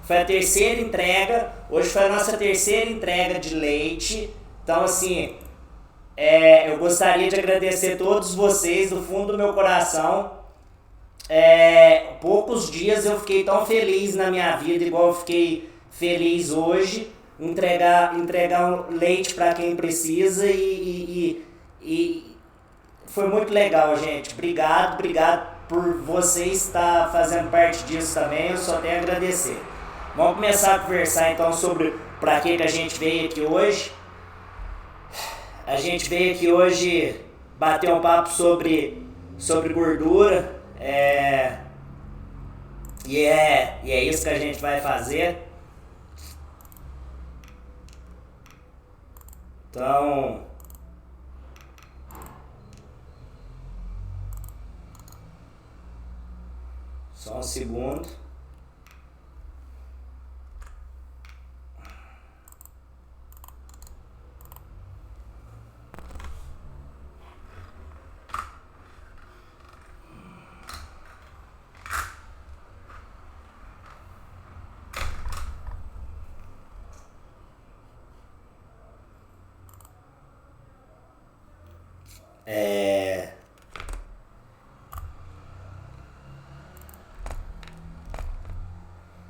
Foi a terceira entrega, hoje foi a nossa terceira entrega de leite. Então, assim, eu gostaria de agradecer a todos vocês do fundo do meu coração. Poucos dias eu fiquei tão feliz na minha vida, igual eu fiquei feliz hoje, entregar um leite para quem precisa e foi muito legal, gente. Obrigado por vocês estar fazendo parte disso também, eu só tenho a agradecer. Vamos começar a conversar então sobre para que a gente veio aqui hoje. A gente veio aqui hoje bater um papo sobre gordura, e é isso que a gente vai fazer. Então, só um segundo.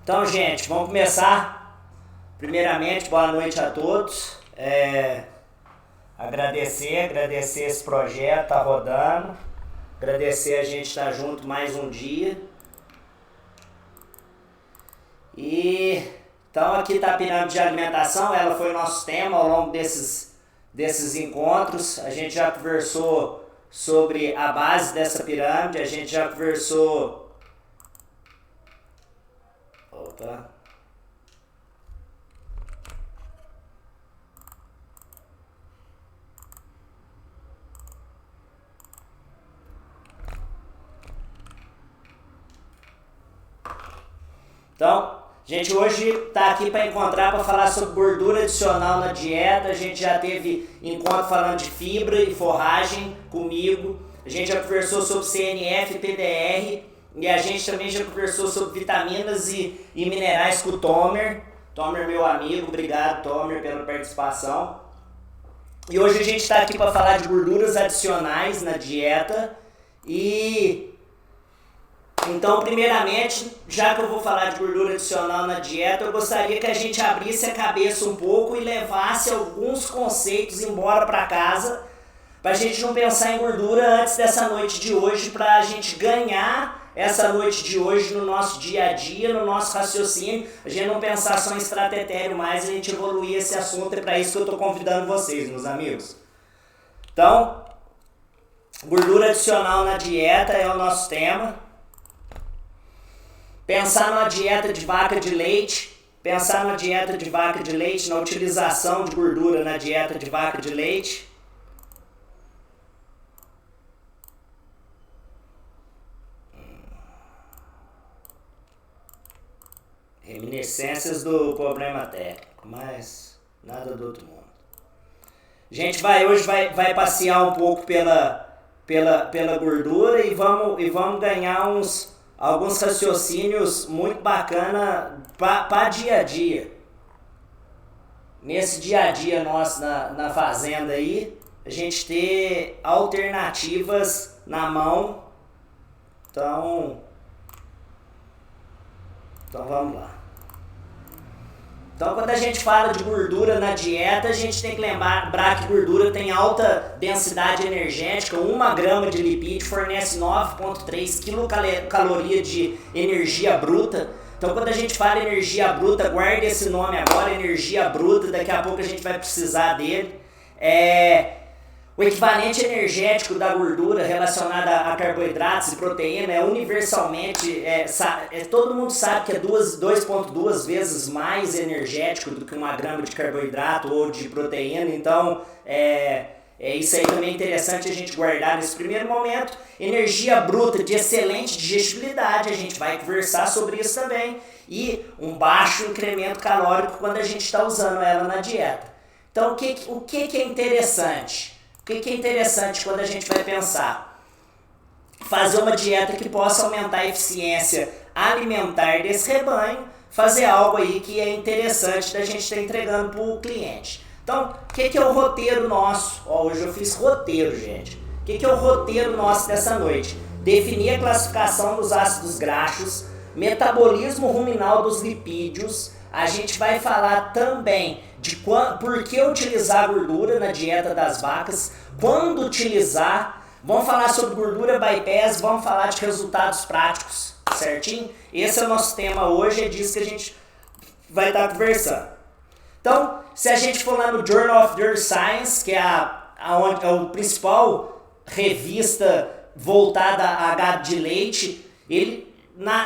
Então, gente, vamos começar. Primeiramente, boa noite a todos. Agradecer esse projeto, tá rodando. Agradecer a gente estar junto mais um dia. Então aqui está a pirâmide de alimentação, ela foi o nosso tema ao longo desses encontros. A gente já conversou sobre a base dessa pirâmide, a gente já conversou... Opa... Então, a gente hoje está aqui para falar sobre gordura adicional na dieta. A gente já teve encontro falando de fibra e forragem comigo. A gente já conversou sobre CNF e PDR. E a gente também já conversou sobre vitaminas e minerais com o Tomer. Tomer, meu amigo, obrigado, Tomer, pela participação. E hoje a gente está aqui para falar de gorduras adicionais na dieta. Então, primeiramente, já que eu vou falar de gordura adicional na dieta, eu gostaria que a gente abrisse a cabeça um pouco e levasse alguns conceitos embora para casa, para a gente não pensar em gordura antes dessa noite de hoje, para a gente ganhar essa noite de hoje no nosso dia a dia, no nosso raciocínio, a gente não pensar só em estratégia mais, a gente evoluir esse assunto. É para isso que eu estou convidando vocês, meus amigos. Então, gordura adicional na dieta é o nosso tema. Pensar numa dieta de vaca de leite, na utilização de gordura na dieta de vaca de leite. Reminiscências do problema técnico, mas nada do outro mundo. A gente hoje vai passear um pouco pela gordura e vamos ganhar alguns raciocínios muito bacana para dia a dia. Nesse dia a dia nosso na fazenda aí, a gente ter alternativas na mão. Então vamos lá. Então, quando a gente fala de gordura na dieta, a gente tem que lembrar que gordura tem alta densidade energética. 1 grama de lipídio fornece 9,3 quilocalorias de energia bruta. Então, quando a gente fala energia bruta, guarde esse nome agora, energia bruta, daqui a pouco a gente vai precisar dele. O equivalente energético da gordura relacionada a carboidratos e proteína é universalmente, todo mundo sabe que é 2,2 vezes mais energético do que 1 grama de carboidrato ou de proteína. Então, isso aí também é interessante a gente guardar nesse primeiro momento. Energia bruta de excelente digestibilidade, a gente vai conversar sobre isso também. E um baixo incremento calórico quando a gente está usando ela na dieta. Então, o que é interessante? O que é interessante quando a gente vai pensar? Fazer uma dieta que possa aumentar a eficiência alimentar desse rebanho, fazer algo aí que é interessante da gente estar entregando para o cliente. Então, o que é o roteiro nosso? Hoje eu fiz roteiro, gente. O que é o roteiro nosso dessa noite? Definir a classificação dos ácidos graxos, metabolismo ruminal dos lipídios. A gente vai falar também de por que utilizar gordura na dieta das vacas, quando utilizar. Vamos falar sobre gordura bypass, vamos falar de resultados práticos, certinho? Esse é o nosso tema hoje, é disso que a gente vai estar conversando. Então, se a gente for lá no Journal of Neuroscience, que é a principal revista voltada a gado de leite,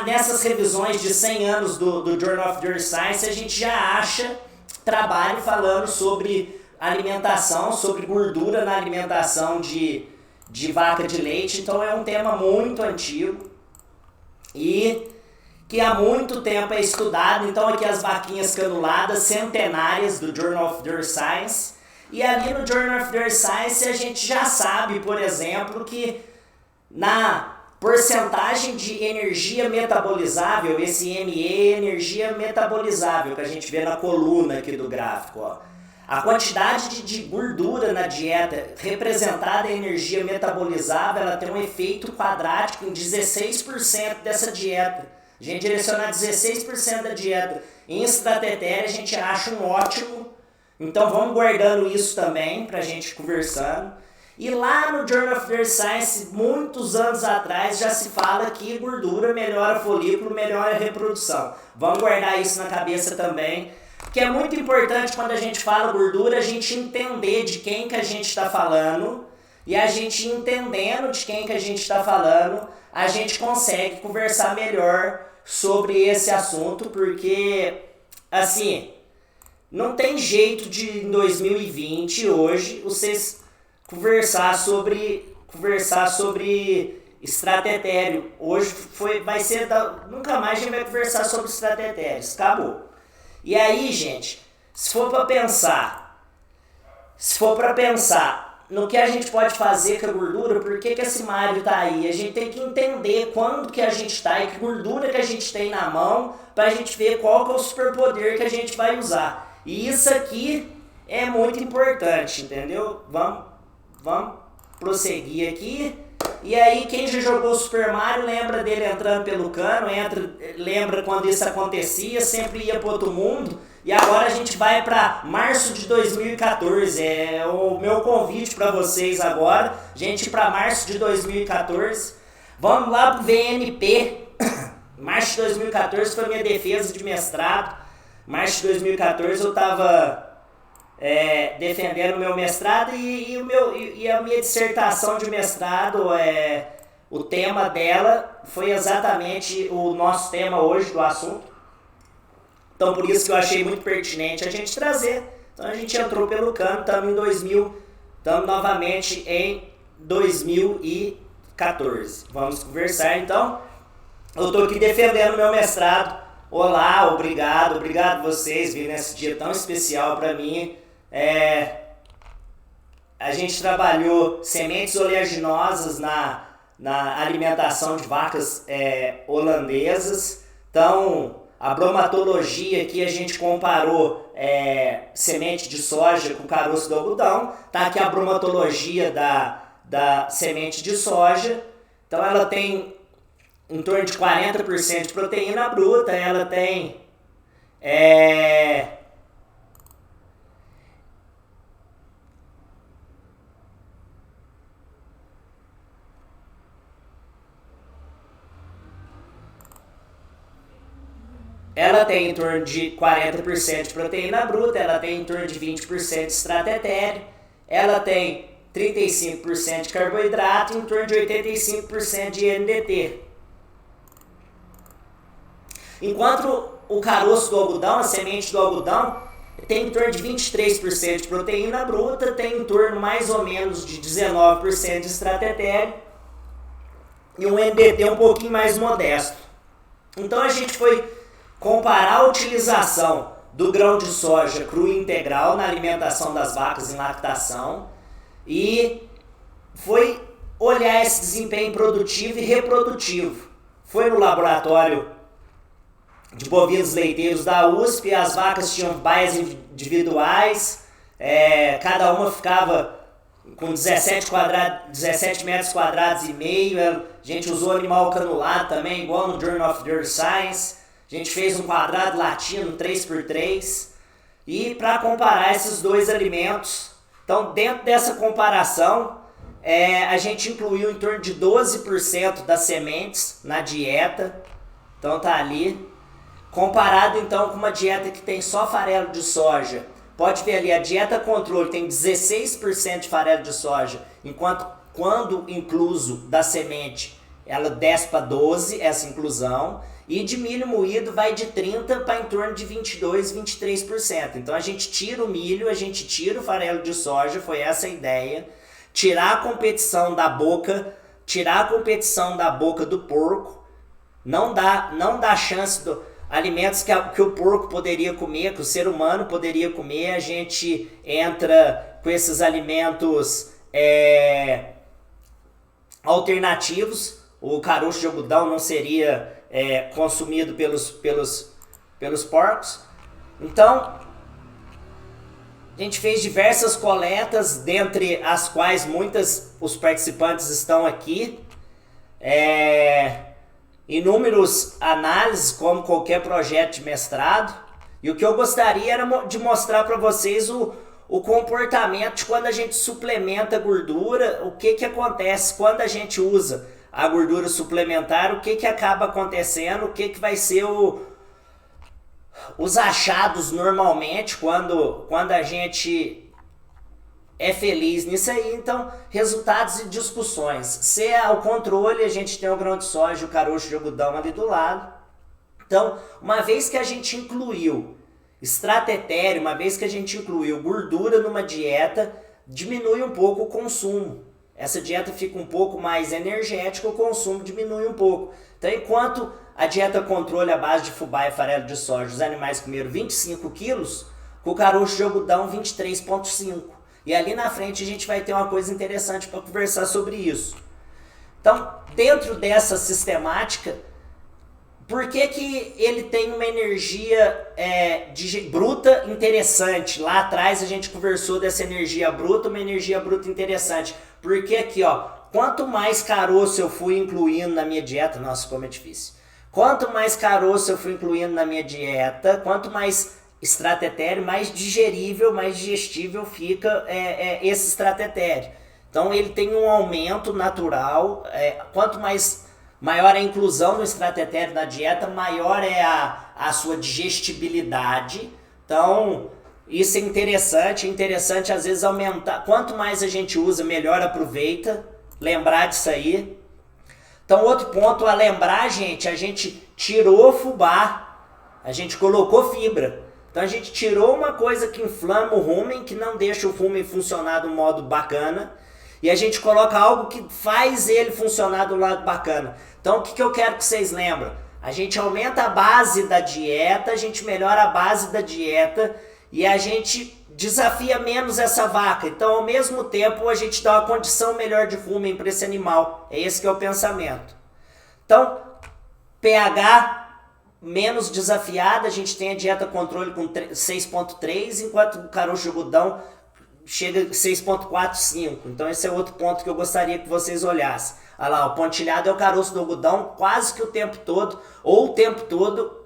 nessas revisões de 100 anos do Journal of Neuroscience, a gente já acha trabalho falando sobre alimentação, sobre gordura na alimentação de vaca de leite. Então é um tema muito antigo e que há muito tempo é estudado. Então aqui as vaquinhas canuladas centenárias do Journal of Neuroscience. E ali no Journal of Neuroscience a gente já sabe, por exemplo, que na porcentagem de energia metabolizável, esse ME, energia metabolizável, que a gente vê na coluna aqui do gráfico, ó. A quantidade de gordura na dieta representada em energia metabolizável, ela tem um efeito quadrático em 16% dessa dieta. A gente direcionar 16% da dieta em estratégia, a gente acha um ótimo. Então vamos guardando isso também pra gente conversando. E lá no Journal of Neuroscience, muitos anos atrás, já se fala que gordura melhora folículo, melhora a reprodução. Vamos guardar isso na cabeça também. Que é muito importante quando a gente fala gordura, a gente entender de quem que a gente está falando. E a gente entendendo de quem que a gente está falando, a gente consegue conversar melhor sobre esse assunto. Porque, assim, não tem jeito de em 2020, hoje, vocês conversar sobre estratério. Hoje vai ser nunca mais a gente vai conversar sobre estratégias. Acabou. E aí, gente, se for para pensar no que a gente pode fazer com a gordura, por que esse Mário tá aí? A gente tem que entender quando que a gente tá e que gordura que a gente tem na mão para a gente ver qual que é o superpoder que a gente vai usar. E isso aqui é muito importante, entendeu? Vamos prosseguir aqui. E aí, quem já jogou Super Mario lembra dele entrando pelo cano, lembra quando isso acontecia, sempre ia para outro mundo. E agora a gente vai para março de 2014. É o meu convite para vocês agora, gente, para março de 2014. Vamos lá pro VNP. Março de 2014 foi minha defesa de mestrado. Março de 2014 eu estava defendendo o meu mestrado e a minha dissertação de mestrado, o tema dela foi exatamente o nosso tema hoje do assunto. Então por isso que eu achei muito pertinente a gente trazer. Então a gente entrou pelo cano, estamos novamente em 2014. Vamos conversar então. Eu estou aqui defendendo o meu mestrado. Olá, obrigado vocês virem nesse dia tão especial para mim. A gente trabalhou sementes oleaginosas na alimentação de vacas holandesas. Então, a bromatologia aqui a gente comparou semente de soja com caroço do algodão. Tá aqui a bromatologia da semente de soja. Então, ela tem em torno de 40% de proteína bruta. Ela tem ela tem em torno de 40% de proteína bruta, ela tem em torno de 20% de estratégia, ela tem 35% de carboidrato e em torno de 85% de NDT. Enquanto o caroço do algodão, a semente do algodão, tem em torno de 23% de proteína bruta, tem em torno mais ou menos de 19% de estratégia e um NDT um pouquinho mais modesto. Então a gente foi comparar a utilização do grão de soja cru e integral na alimentação das vacas em lactação e foi olhar esse desempenho produtivo e reprodutivo. Foi no laboratório de bovinos leiteiros da USP, as vacas tinham baias individuais, cada uma ficava com 17 metros quadrados e meio, a gente usou animal canulado também, igual no Journal of the Earth Science, a gente fez um quadrado latino 3x3, e para comparar esses dois alimentos, então dentro dessa comparação, a gente incluiu em torno de 12% das sementes na dieta, então tá ali, comparado então com uma dieta que tem só farelo de soja. Pode ver ali, a dieta controle tem 16% de farelo de soja, enquanto quando incluso da semente, ela desce para 12%, essa inclusão, e de milho moído vai de 30% para em torno de 22%, 23%. Então a gente tira o milho, a gente tira o farelo de soja, foi essa a ideia, tirar a competição da boca do porco, não dá chance do alimentos que o porco poderia comer, que o ser humano poderia comer, a gente entra com esses alimentos alternativos. O caroço de algodão não seria consumido pelos porcos. Então, a gente fez diversas coletas, dentre as quais os participantes estão aqui. Inúmeros análises, como qualquer projeto de mestrado, e o que eu gostaria era de mostrar para vocês o comportamento de quando a gente suplementa gordura, o que acontece quando a gente usa a gordura suplementar, o que acaba acontecendo, o que vai ser os achados normalmente quando a gente é feliz nisso aí. Então, resultados e discussões. Se é ao controle, a gente tem o grão de soja e o caroço de algodão ali do lado. Então, uma vez que a gente incluiu estratégia, uma vez que a gente incluiu gordura numa dieta, diminui um pouco o consumo. Essa dieta fica um pouco mais energética, o consumo diminui um pouco. Então, enquanto a dieta controle a base de fubá e farelo de soja, os animais comeram 25 quilos, com o caroço de algodão 23,5. E ali na frente a gente vai ter uma coisa interessante para conversar sobre isso. Então, dentro dessa sistemática, por que ele tem uma energia bruta interessante? Lá atrás a gente conversou dessa energia bruta, uma energia bruta interessante. Porque aqui, ó, quanto mais caroço eu fui incluindo na minha dieta, nossa, como é difícil. Quanto mais caroço eu fui incluindo na minha dieta, quanto mais estratégia, mais digerível, mais digestível fica esse estratégia. Então ele tem um aumento natural, quanto maior a inclusão no estratégia na dieta, maior é a sua digestibilidade. Então isso é interessante às vezes aumentar, quanto mais a gente usa, melhor aproveita, lembrar disso aí. Então outro ponto a lembrar, gente, a gente tirou fubá, a gente colocou fibra. Então a gente tirou uma coisa que inflama o rumen, que não deixa o rumen funcionar do modo bacana, e a gente coloca algo que faz ele funcionar do lado bacana. Então o que eu quero que vocês lembrem? A gente aumenta a base da dieta, a gente melhora a base da dieta e a gente desafia menos essa vaca. Então ao mesmo tempo a gente dá uma condição melhor de rumen para esse animal. É esse que é o pensamento. Então pH menos desafiada, a gente tem a dieta controle com 6,3, enquanto o caroço de algodão chega a 6,45. Então esse é outro ponto que eu gostaria que vocês olhassem. Olha lá, o pontilhado é o caroço do algodão quase que o tempo todo, ou o tempo todo,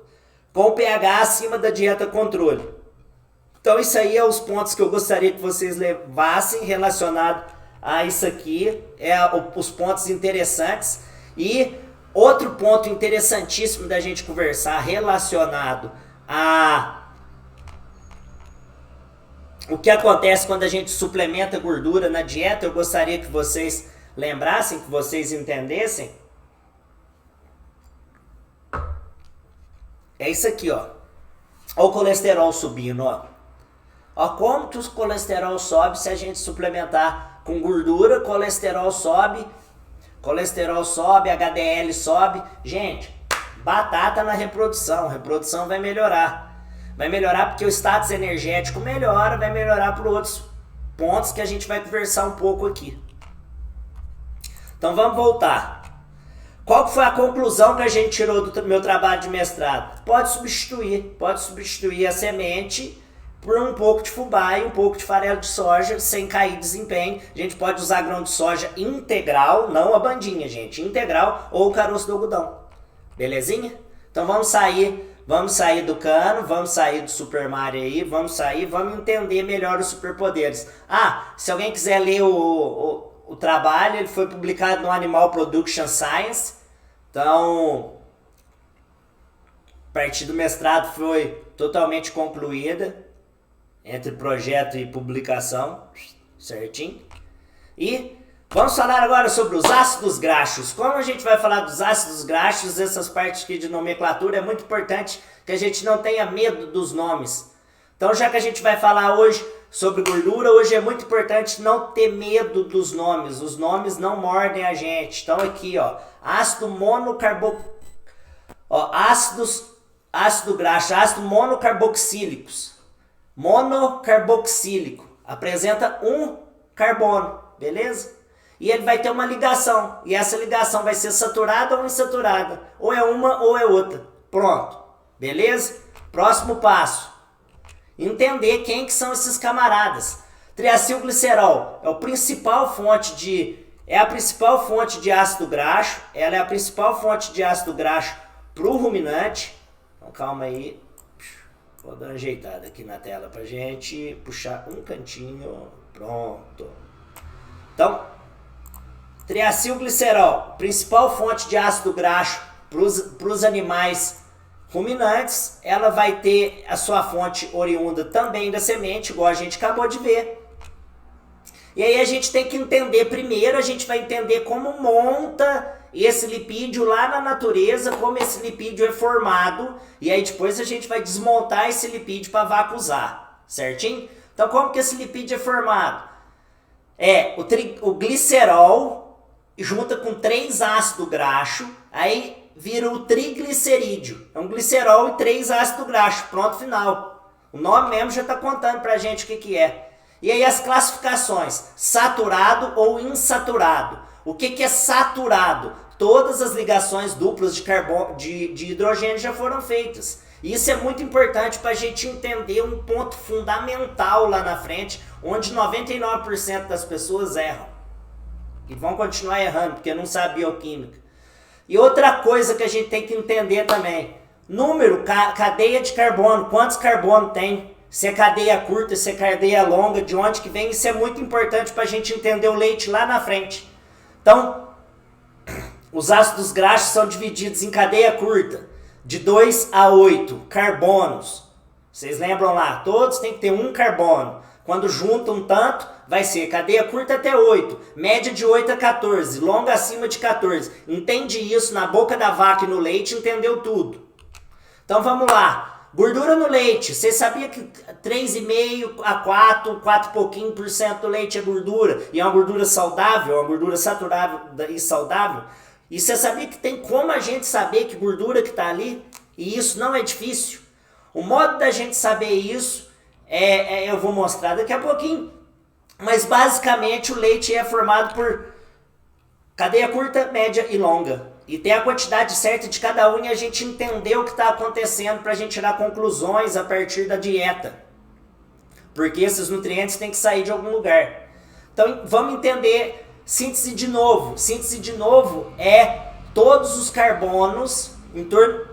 com o pH acima da dieta controle. Então isso aí é os pontos que eu gostaria que vocês levassem relacionado a isso aqui, os pontos interessantes. E outro ponto interessantíssimo da gente conversar relacionado a o que acontece quando a gente suplementa gordura na dieta, eu gostaria que vocês lembrassem, que vocês entendessem. É isso aqui, ó. Olha o colesterol subindo, ó. Ó, como que o colesterol sobe se a gente suplementar com gordura, colesterol sobe, HDL sobe. Gente, batata na reprodução, reprodução vai melhorar. Vai melhorar porque o status energético melhora, vai melhorar por outros pontos que a gente vai conversar um pouco aqui. Então vamos voltar. Qual foi a conclusão que a gente tirou do meu trabalho de mestrado? Pode substituir a semente por um pouco de fubá e um pouco de farelo de soja sem cair desempenho. A gente pode usar grão de soja integral, não a bandinha, gente, integral ou o caroço do algodão. Belezinha? Então vamos sair do cano, vamos sair do Super Mario aí, vamos entender melhor os superpoderes. Ah, se alguém quiser ler o trabalho, ele foi publicado no Animal Production Science. Então, a partir do mestrado foi totalmente concluída entre projeto e publicação, certinho. E vamos falar agora sobre os ácidos graxos. Como a gente vai falar dos ácidos graxos, essas partes aqui de nomenclatura, é muito importante que a gente não tenha medo dos nomes. Então, já que a gente vai falar hoje sobre gordura, hoje é muito importante não ter medo dos nomes. Os nomes não mordem a gente. Então aqui, ó, ácido ácido graxo, ácido monocarboxílicos. Monocarboxílico apresenta um carbono, beleza? E ele vai ter uma ligação, e essa ligação vai ser saturada ou insaturada, ou é uma ou é outra. Pronto, beleza? Próximo passo. Entender quem que são esses camaradas. Triacilglicerol é a principal fonte de ácido graxo. Ela é a principal fonte de ácido graxo para o ruminante. Então calma aí, vou dar uma ajeitada aqui na tela para gente puxar um cantinho. Pronto. Então, triacilglicerol, principal fonte de ácido graxo para os animais ruminantes, ela vai ter a sua fonte oriunda também da semente, igual a gente acabou de ver. E aí a gente tem que entender, primeiro a gente vai entender como monta esse lipídio lá na natureza, como esse lipídio é formado, e aí depois a gente vai desmontar esse lipídio para vacuzar, certinho? Então como que esse lipídio é formado? É o glicerol junta com 3 ácidos graxos, aí vira o triglicerídeo. É um glicerol e 3 ácidos graxos. Pronto, final. O nome mesmo já está contando pra gente o que é. E aí as classificações. Saturado ou insaturado. O que é saturado? Todas as ligações duplas de hidrogênio já foram feitas. E isso é muito importante para a gente entender um ponto fundamental lá na frente, onde 99% das pessoas erram. E vão continuar errando, porque não sabem bioquímica. E outra coisa que a gente tem que entender também, número, cadeia de carbono, quantos carbono tem, se é cadeia curta, se é cadeia longa, de onde que vem, isso é muito importante para a gente entender o leite lá na frente. Então, os ácidos graxos são divididos em cadeia curta, de 2 a 8 carbonos. Vocês lembram lá, todos tem que ter um carbono. Quando juntam tanto, vai ser cadeia curta até 8, média de 8 a 14, longa acima de 14. Entende isso na boca da vaca e no leite, entendeu tudo. Então vamos lá. Gordura no leite. Você sabia que 3,5 a 4 e pouquinho por cento do leite é gordura? E é uma gordura saudável, uma gordura saturada e saudável? E você sabia que tem como a gente saber que gordura que está ali? E isso não é difícil. O modo da gente saber isso eu vou mostrar daqui a pouquinho. Mas basicamente o leite é formado por cadeia curta, média e longa. E tem a quantidade certa de cada um e a gente entender o que está acontecendo para a gente tirar conclusões a partir da dieta. Porque esses nutrientes têm que sair de algum lugar. Então vamos entender síntese de novo. Síntese de novo é todos os carbonos em torno...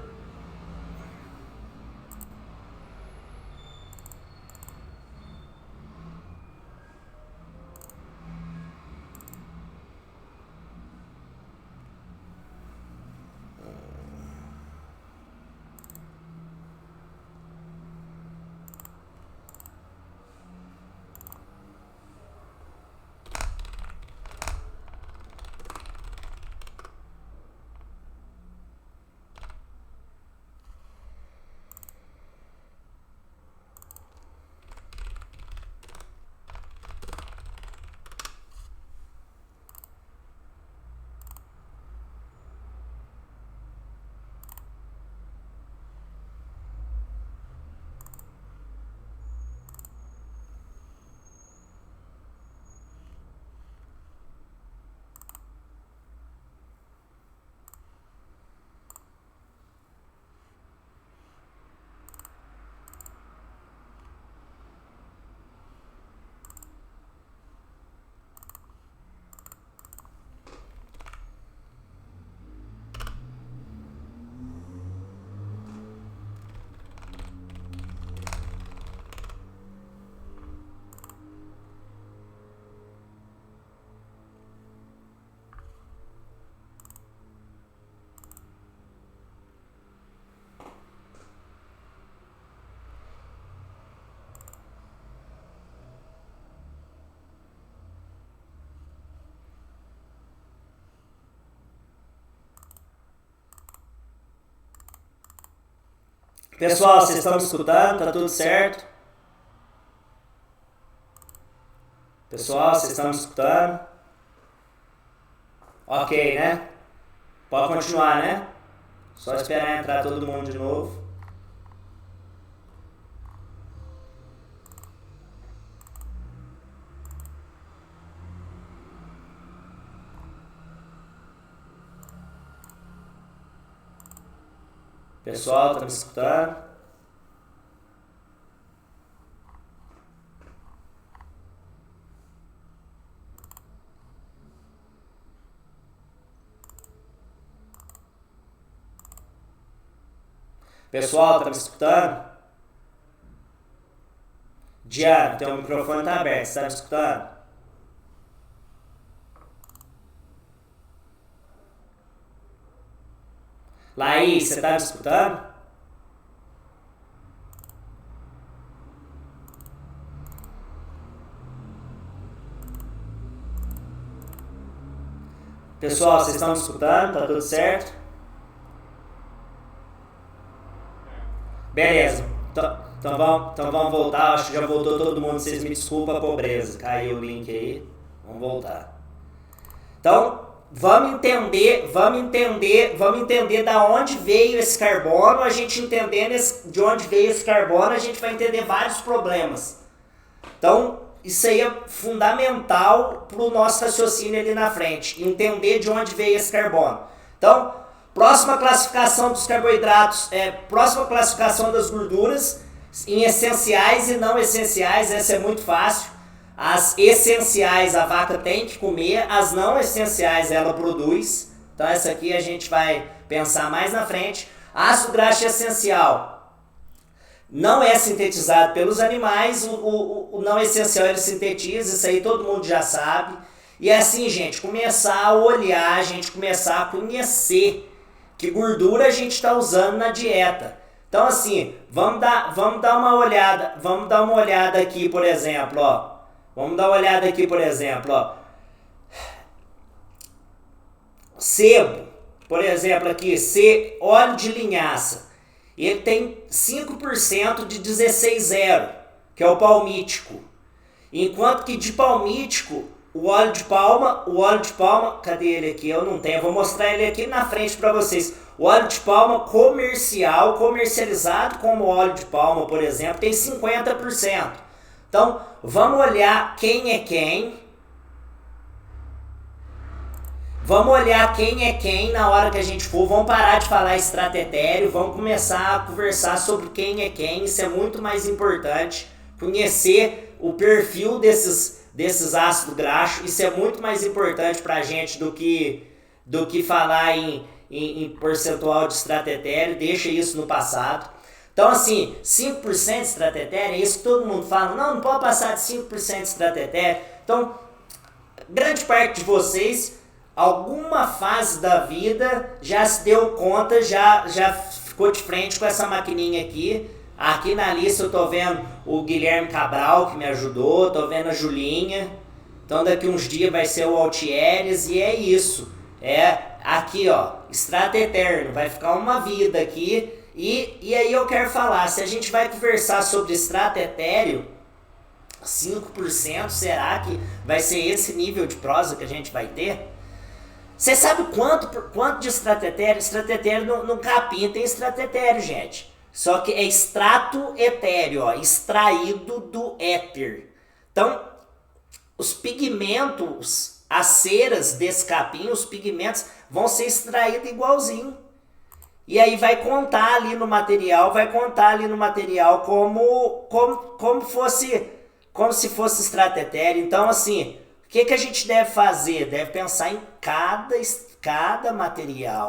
Pessoal, vocês estão me escutando? Tá tudo certo? Pessoal, vocês estão me escutando? Ok, né? Pode continuar, né? Só esperar entrar todo mundo de novo. Pessoal, tá me escutando? Pessoal, tá me escutando? Diário, teu microfone tá aberto, você tá me escutando? Laís, você tá me escutando? Pessoal, vocês estão me escutando? Tá tudo certo? Beleza. Então vamos voltar. Acho que já voltou todo mundo. Vocês me desculpem a pobreza. Caiu o link aí. Vamos voltar. Então, vamos entender da onde veio esse carbono. A gente entendendo de onde veio esse carbono, a gente vai entender vários problemas. Então, isso aí é fundamental para o nosso raciocínio ali na frente. Entender de onde veio esse carbono. Então, próxima classificação dos carboidratos, próxima classificação das gorduras em essenciais e não essenciais. Essa é muito fácil. As essenciais a vaca tem que comer, as não essenciais ela produz. Então essa aqui a gente vai pensar mais na frente. Ácido graxo essencial não é sintetizado pelos animais, o não essencial ele sintetiza, isso aí todo mundo já sabe. E é assim, gente, começar a olhar, a gente começar a conhecer que gordura a gente está usando na dieta. Então assim, vamos dar uma olhada aqui, por exemplo, ó. Vamos dar uma olhada aqui, por exemplo, ó. Sebo, por exemplo, aqui, óleo de linhaça. Ele tem 5% de 16,0, que é o palmítico. Enquanto que de palmítico, o óleo de palma, cadê ele aqui? Eu não tenho, eu vou mostrar ele aqui na frente para vocês. O óleo de palma comercializado como óleo de palma, por exemplo, tem 50%. Então, vamos olhar quem é quem. Vamos olhar quem é quem na hora que a gente for. Vamos parar de falar estratério. Vamos começar a conversar sobre quem é quem. Isso é muito mais importante. Conhecer o perfil desses ácidos graxos. Isso é muito mais importante para a gente do que falar em percentual de estratério. Deixa isso no passado. Então, assim, 5% de estratério, é isso que todo mundo fala. Não pode passar de 5% de estratério. Então, grande parte de vocês, alguma fase da vida, já se deu conta, já ficou de frente com essa maquininha aqui. Aqui na lista eu tô vendo o Guilherme Cabral, que me ajudou, tô vendo a Julinha. Então, daqui uns dias vai ser o Altieres, e é isso. Aqui, ó, extrato eterno, vai ficar uma vida aqui. E aí eu quero falar, se a gente vai conversar sobre extrato etéreo, 5%, será que vai ser esse nível de prosa que a gente vai ter? Você sabe quanto de extrato etéreo? Extrato etéreo no capim tem extrato etéreo, gente. Só que é extrato etéreo, ó, extraído do éter. Então, os pigmentos, as ceras desse capim, os pigmentos vão ser extraídos igualzinho. E aí vai contar ali no material como se fosse extrato etéreo. Então, assim, o que a gente deve fazer? Deve pensar em cada material.